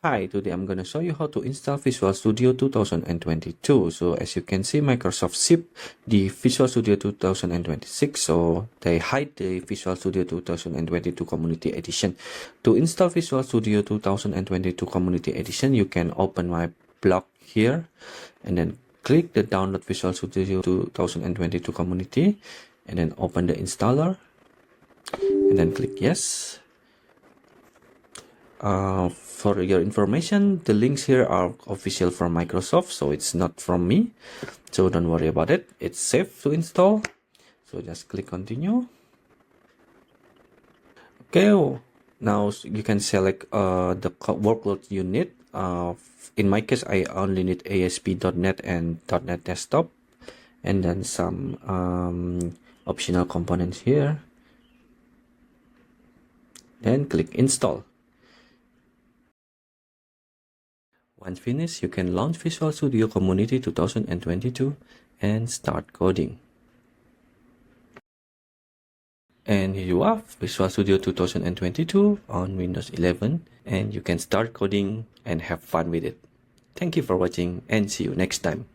Hi, today I'm going to show you how to install Visual Studio 2022. So as you can see, Microsoft shipped the Visual Studio 2026. So they hide the Visual Studio 2022 Community Edition. To install Visual Studio 2022 Community Edition, you can open my blog here and then click the download Visual Studio 2022 Community and then open the installer and then click yes. For your information, the links here are official from Microsoft, so it's not from me, so don't worry about it. It's safe to install, so just click continue. Okay, now you can select the workload you need. In my case, I only need ASP.NET and .NET Desktop, and then some optional components here. Then click install. Once finished, you can launch Visual Studio Community 2022 and start coding. And here you are, Visual Studio 2022 on Windows 11, and you can start coding and have fun with it. Thank you for watching and see you next time.